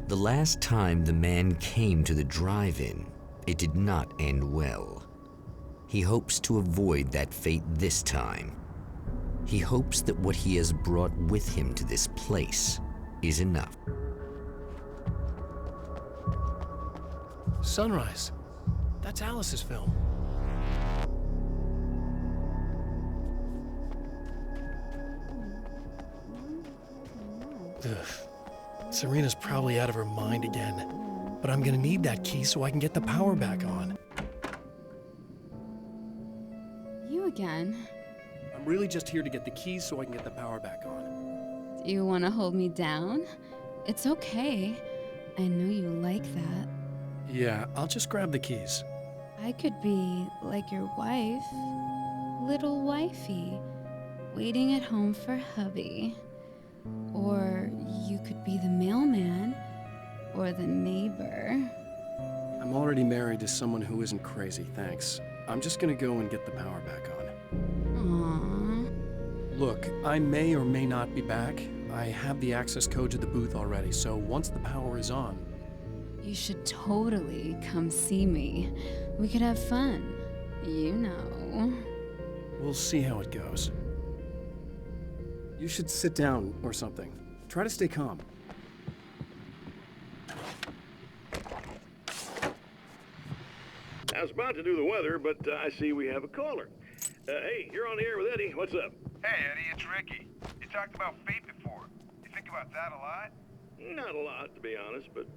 The last time the man came to the drive-in, it did not end well. He hopes to avoid that fate this time. He hopes that what he has brought with him to this place is enough. Sunrise. That's Alice's film. Ugh. Serena's probably out of her mind again. But I'm gonna need that key so I can get the power back on. You again? I'm really just here to get the keys so I can get the power back on. Do you want to hold me down? It's okay. I know you like that. Yeah, I'll just grab the keys. I could be like your wife, little wifey, waiting at home for hubby. Or you could be the mailman, or the neighbor. I'm already married to someone who isn't crazy, thanks. I'm just gonna go and get the power back on. Aww. Look, I may or may not be back. I have the access code to the booth already, so once the power is on... You should totally come see me. We could have fun. You know. We'll see how it goes. You should sit down or something. Try to stay calm. I was about to do the weather, but I see we have a caller. Hey, you're on the air with Eddie. What's up? Hey, Eddie, it's Ricky. You talked about fate before. You think about that a lot? Not a lot, to be honest, but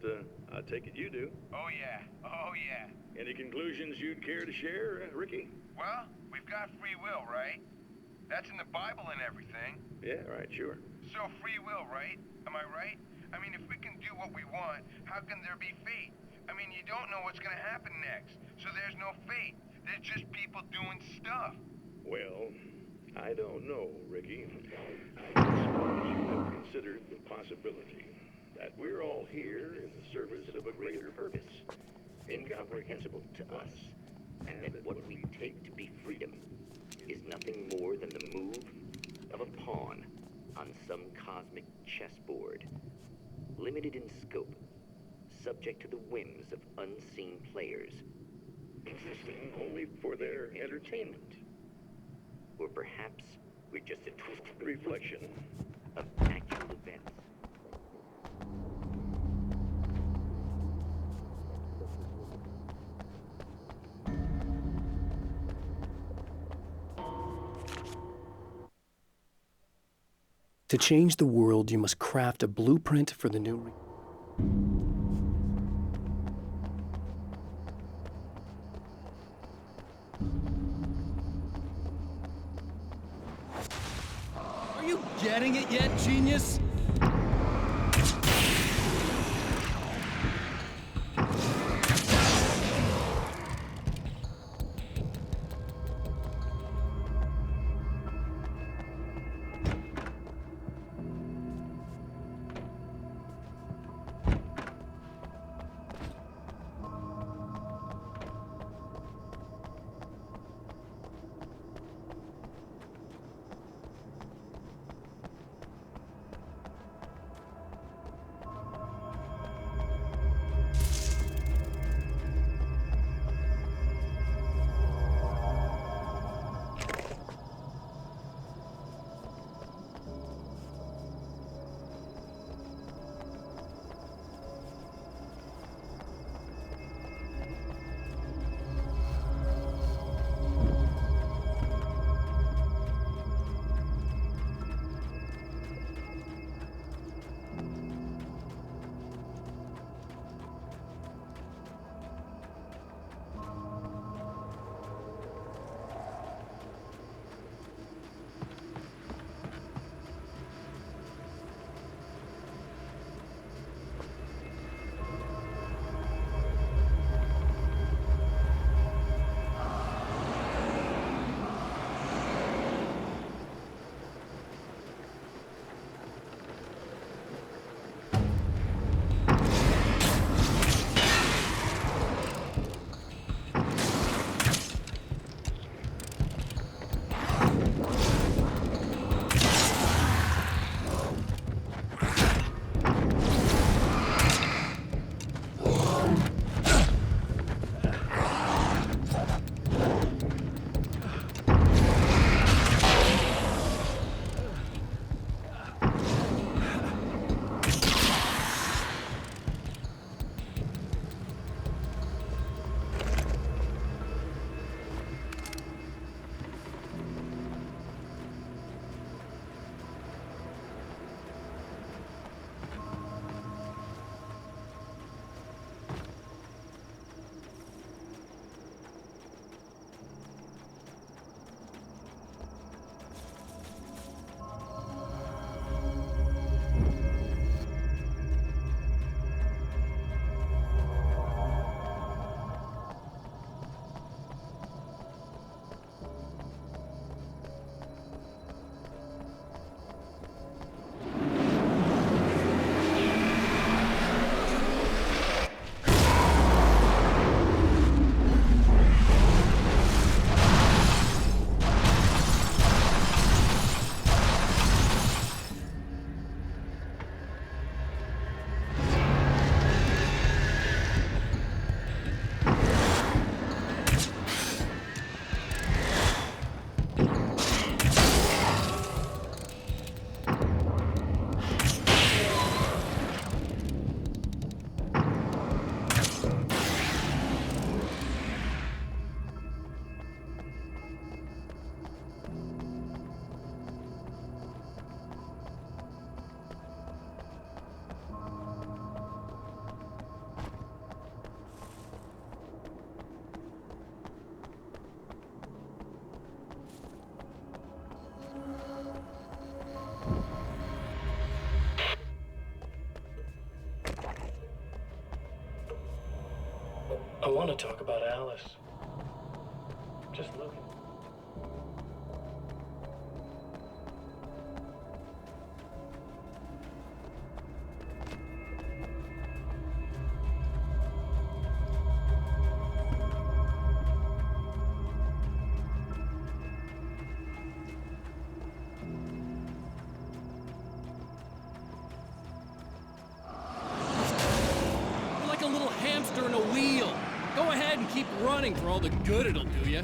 I take it you do. Oh, yeah. Oh, yeah. Any conclusions you'd care to share, Ricky? Well, we've got free will, right? That's in the Bible and everything. Yeah, right, sure. So free will, right? Am I right? I mean, if we can do what we want, how can there be fate? I mean, you don't know what's going to happen next, so there's no fate. There's just people doing stuff. Well, I don't know, Ricky. I suppose you have considered the possibility that we're all here in the service of a greater purpose, incomprehensible to us, and that what we take to be freedom is nothing more than the move of a pawn on some cosmic chessboard, limited in scope, subject to the whims of unseen players, existing only for their entertainment. Or perhaps we're just a twisted reflection of actual events. To change the world, you must craft a blueprint for the new... Are you getting it yet, genius? want to talk about Alice. Just look. You're like a little hamster in a wheel. Go ahead and keep running for all the good it'll do you.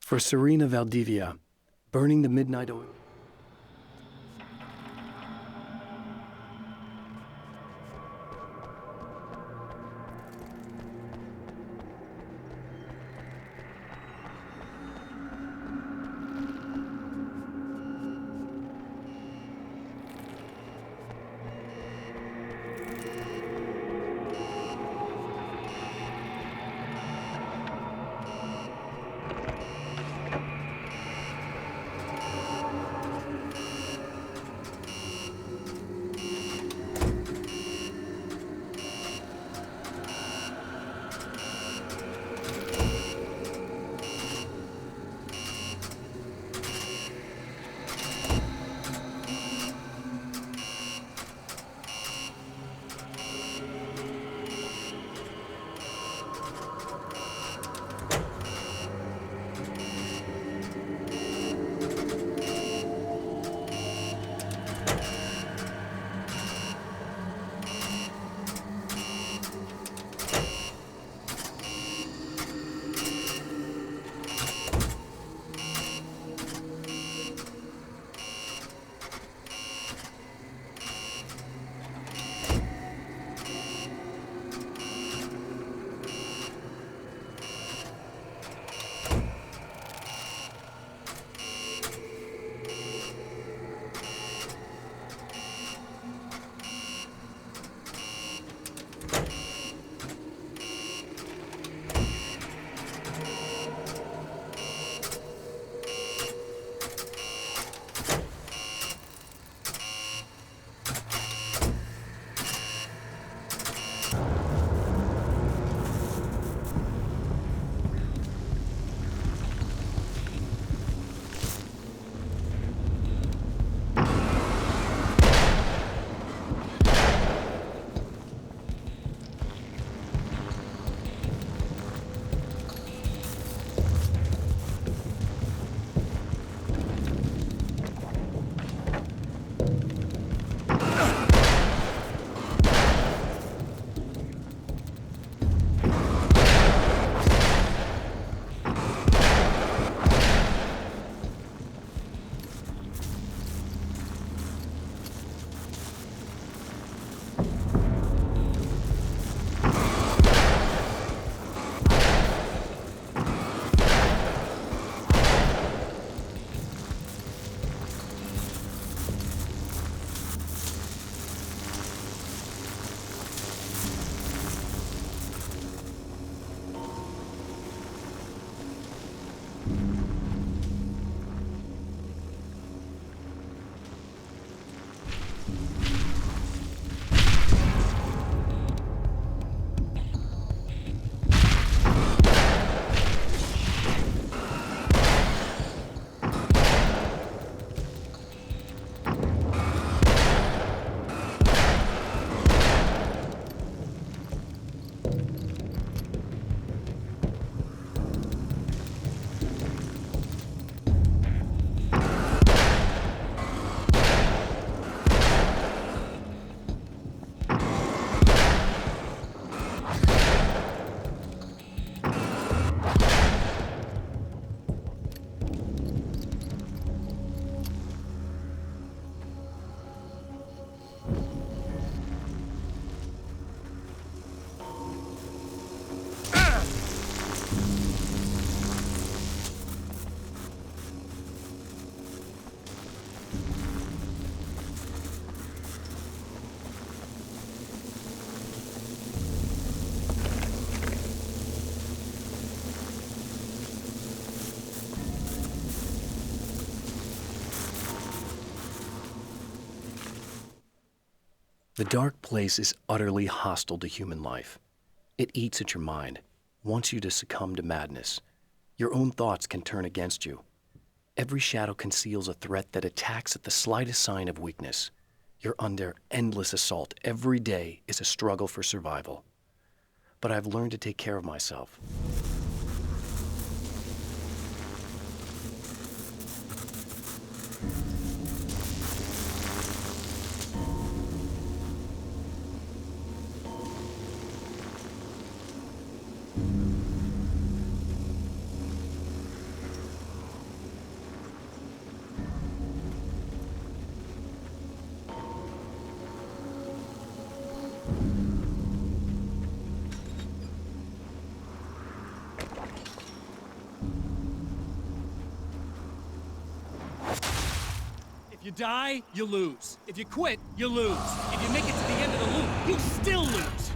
For Serena Valdivia, burning the midnight oil. The dark place is utterly hostile to human life. It eats at your mind, wants you to succumb to madness. Your own thoughts can turn against you. Every shadow conceals a threat that attacks at the slightest sign of weakness. You're under endless assault. Every day is a struggle for survival. But I've learned to take care of myself. If you die, you lose. If you quit, you lose. If you make it to the end of the loop, you still lose.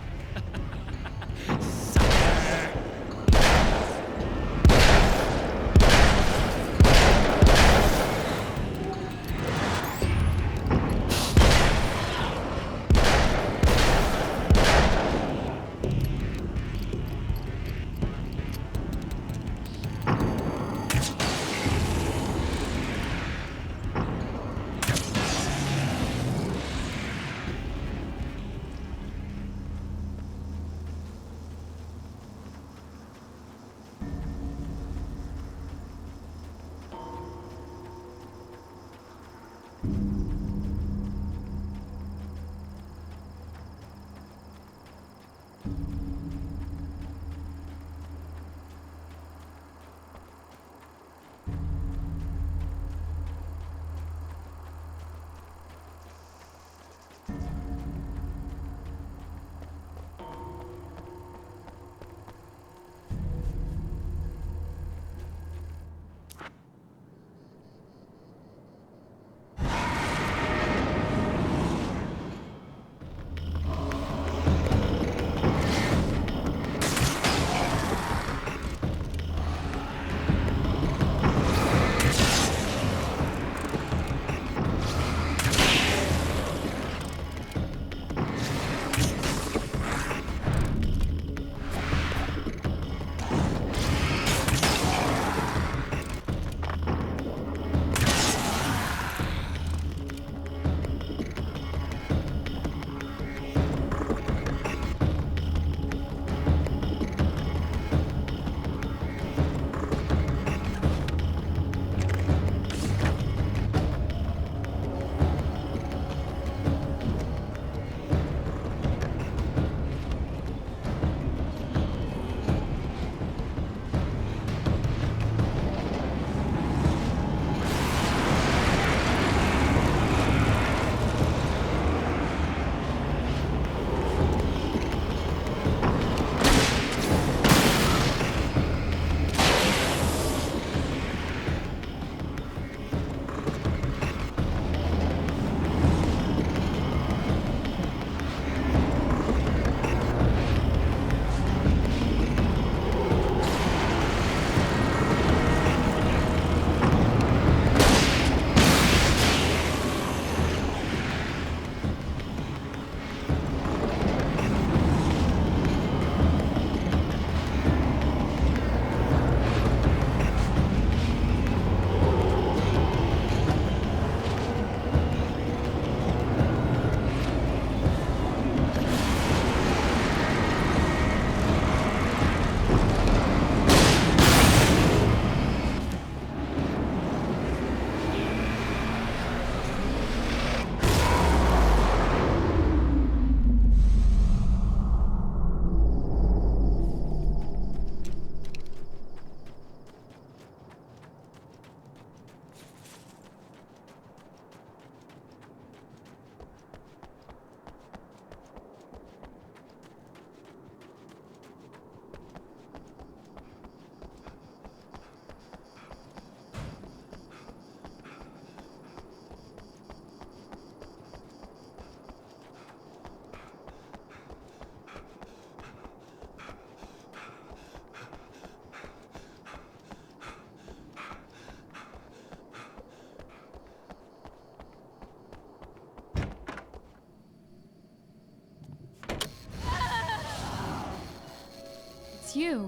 It's you.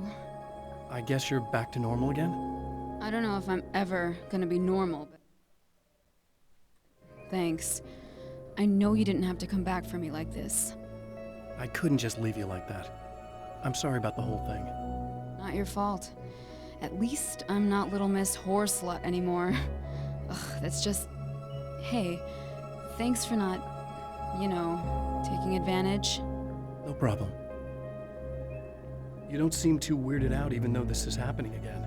I guess you're back to normal again? I don't know if I'm ever gonna be normal, but... Thanks. I know you didn't have to come back for me like this. I couldn't just leave you like that. I'm sorry about the whole thing. Not your fault. At least I'm not Little Miss Whoreslut anymore. Ugh, that's just... Hey, thanks for not, you know, taking advantage. No problem. You don't seem too weirded out even though this is happening again.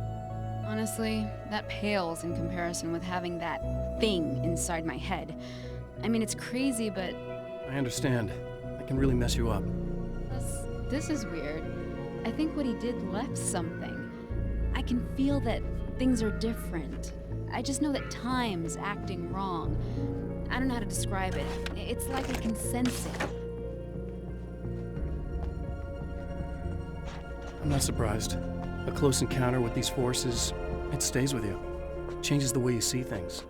Honestly, that pales in comparison with having that thing inside my head. I mean, it's crazy, but... I understand. It can really mess you up. Plus, this is weird. I think what he did left something. I can feel that things are different. I just know that time's acting wrong. I don't know how to describe it. It's like I can sense it. I'm not surprised. A close encounter with these forces, it stays with you. Changes the way you see things.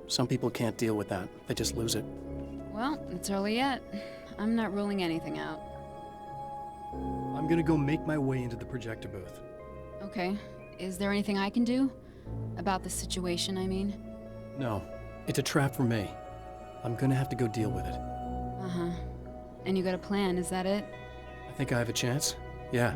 Some people can't deal with that. They just lose it. Well, it's early yet. I'm not ruling anything out. I'm gonna go make my way into the projector booth. Okay. Is there anything I can do? About the situation, I mean? No, it's a trap for me. I'm gonna have to go deal with it. Uh-huh. And you got a plan, is that it? I think I have a chance. Yeah.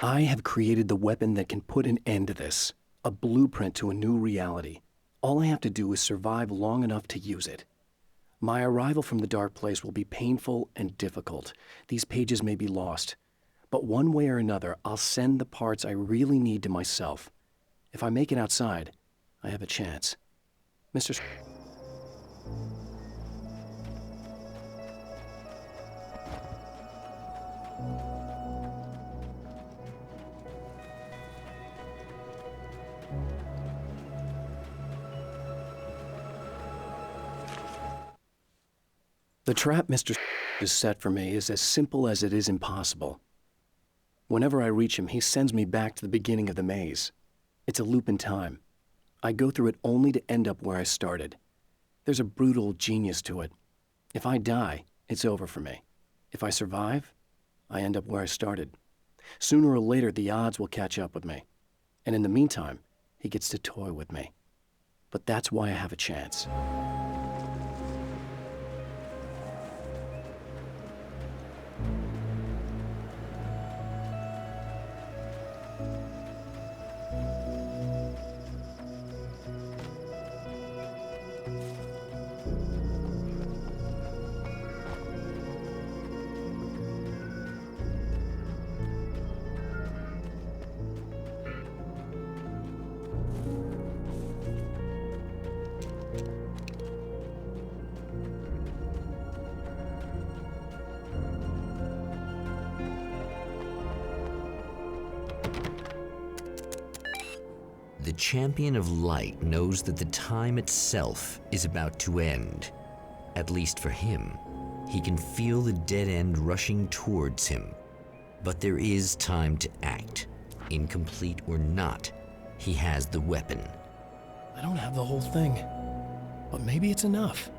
I have created the weapon that can put an end to this. A blueprint to a new reality. All I have to do is survive long enough to use it. My arrival from the dark place will be painful and difficult. These pages may be lost. But one way or another, I'll send the parts I really need to myself. If I make it outside, I have a chance. Mr. The trap Mr. is set for me is as simple as it is impossible. Whenever I reach him, he sends me back to the beginning of the maze. It's a loop in time. I go through it only to end up where I started. There's a brutal genius to it. If I die, it's over for me. If I survive, I end up where I started. Sooner or later, the odds will catch up with me. And in the meantime, he gets to toy with me. But that's why I have a chance. The champion of light knows that the time itself is about to end. At least for him. He can feel the dead end rushing towards him. But there is time to act. Incomplete or not, he has the weapon. I don't have the whole thing, but maybe it's enough.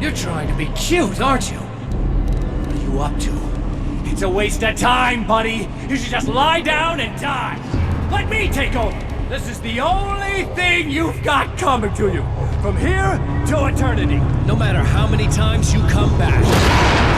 You're trying to be cute, aren't you? What are you up to? It's a waste of time, buddy. You should just lie down and die. Let me take over. This is the only thing you've got coming to you. From here to eternity. No matter how many times you come back.